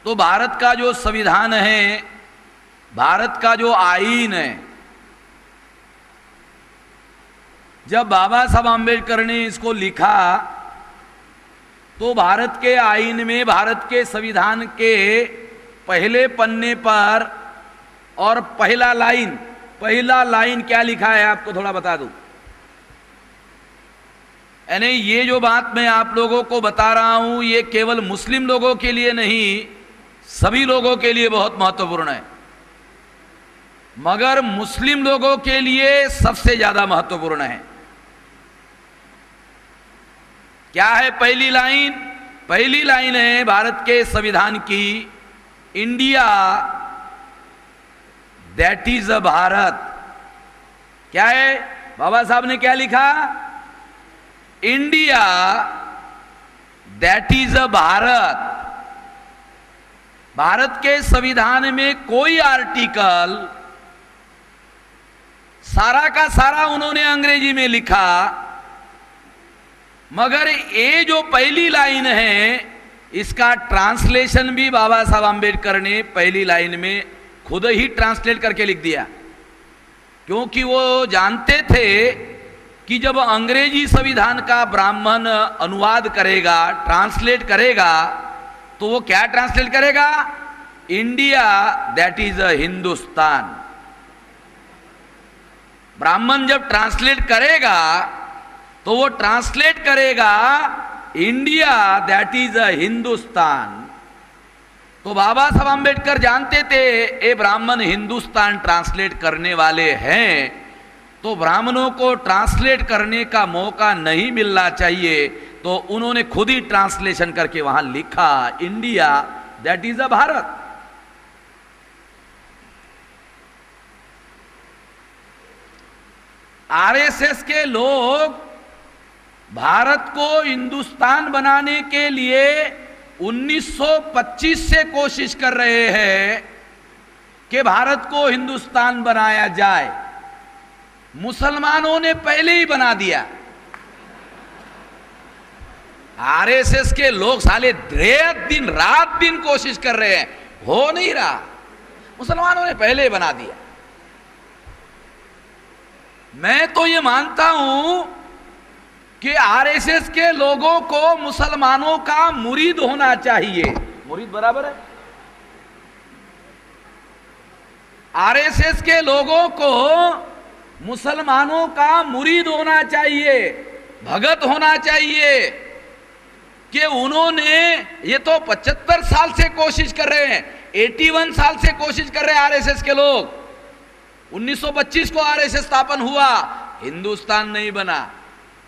तो भारत का जो संविधान है, भारत का जो आईन है, जब बाबा साहब आम्बेडकर ने इसको लिखा तो भारत के आईन में, भारत के संविधान के पहले पन्ने पर और पहला लाइन क्या लिखा है आपको थोड़ा बता दूं। यानी ये जो बात मैं आप लोगों को बता रहा हूं, ये केवल मुस्लिम लोगों के लिए नहीं, सभी लोगों के लिए बहुत महत्वपूर्ण है, मगर मुस्लिम लोगों के लिए सबसे ज्यादा महत्वपूर्ण है। क्या है पहली लाइन? पहली लाइन है भारत के संविधान की, India that is a Bharat. क्या है? बाबा साहब ने क्या लिखा? India that is a Bharat. Bharat के संविधान में कोई आर्टिकल, सारा का सारा उन्होंने अंग्रेजी में लिखा, मगर ये जो पहली लाइन है इसका ट्रांसलेशन भी बाबा साहब आम्बेडकर ने पहली लाइन में खुद ही ट्रांसलेट करके लिख दिया, क्योंकि वो जानते थे कि जब अंग्रेजी संविधान का ब्राह्मण अनुवाद करेगा, ट्रांसलेट करेगा, तो वो क्या ट्रांसलेट करेगा? India that is a Hindustan. ब्राह्मण जब ट्रांसलेट करेगा तो वो ट्रांसलेट करेगा India that is a Hindustan. तो बाबा साहब आम्बेडकर जानते थे ये ब्राह्मण हिंदुस्तान ट्रांसलेट करने वाले हैं, तो ब्राह्मणों को ट्रांसलेट करने का मौका नहीं मिलना चाहिए, तो उन्होंने खुद ही ट्रांसलेशन करके वहां लिखा India that is a Bharat. RSS के लोग भारत को हिंदुस्तान बनाने के लिए 1925 से कोशिश कर रहे हैं कि भारत को हिंदुस्तान बनाया जाए। मुसलमानों ने पहले ही बना दिया। आरएसएस के लोग साले रात दिन कोशिश कर रहे हैं, हो नहीं रहा। मुसलमानों ने पहले ही बना दिया। मैं तो ये मानता हूं कि आरएसएस के लोगों को मुसलमानों का मुरीद होना चाहिए। मुरीद बराबर है? आरएसएस के लोगों को मुसलमानों का मुरीद होना चाहिए, भगत होना चाहिए, कि उन्होंने, ये तो 75 साल से कोशिश कर रहे हैं, 81 साल से कोशिश कर रहे हैं आरएसएस के लोग। 1925 को आरएसएस स्थापन हुआ, हिंदुस्तान नहीं बना।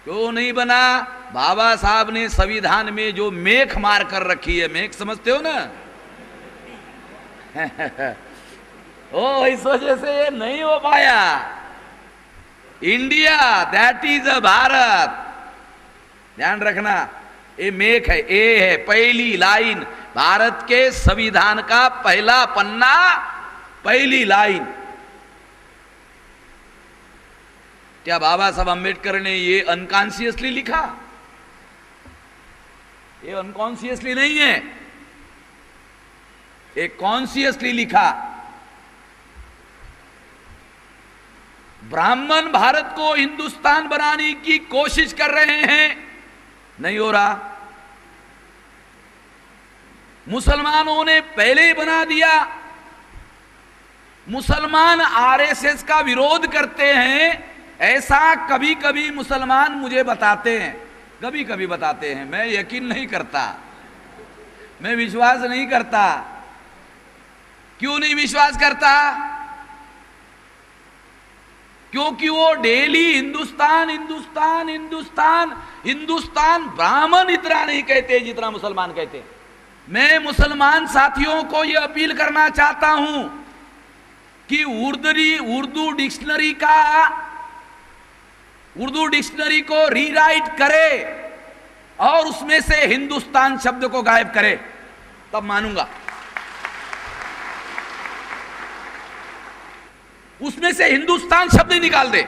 क्यों नहीं बना? बाबा साहब ने संविधान में जो मेख मार कर रखी है, मेख समझते हो ना? ओ, इस वजह से ये नहीं हो पाया। India that is a Bharat, ध्यान रखना, ये मेख है, ए है पहली लाइन, भारत के संविधान का पहला पन्ना, पहली लाइन। क्या बाबा साहब अम्बेडकर ने ये अनकॉन्शियसली लिखा? ये अनकॉन्शियसली नहीं है, ये कॉन्शियसली लिखा। ब्राह्मण भारत को हिंदुस्तान बनाने की कोशिश कर रहे हैं, नहीं हो रहा। मुसलमानों ने पहले ही बना दिया। मुसलमान आरएसएस का विरोध करते हैं, ऐसा कभी कभी मुसलमान मुझे बताते हैं, कभी कभी बताते हैं। मैं यकीन नहीं करता, मैं विश्वास नहीं करता। क्यों नहीं विश्वास करता? क्योंकि वो डेली हिंदुस्तान हिंदुस्तान हिंदुस्तान हिंदुस्तान, ब्राह्मण इतना नहीं कहते जितना मुसलमान कहते। मैं मुसलमान साथियों को यह अपील करना चाहता हूं कि उर्दू डिक्शनरी को रीराइट करे और उसमें से हिंदुस्तान शब्द को गायब करे, तब मानूंगा। उसमें से हिंदुस्तान शब्द ही निकाल दे,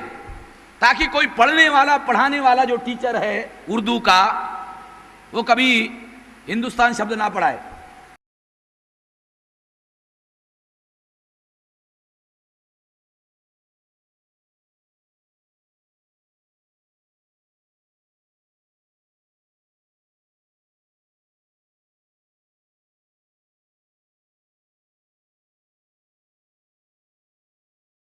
ताकि कोई पढ़ने वाला, पढ़ाने वाला जो टीचर है उर्दू का, वो कभी हिंदुस्तान शब्द ना पढ़ाए।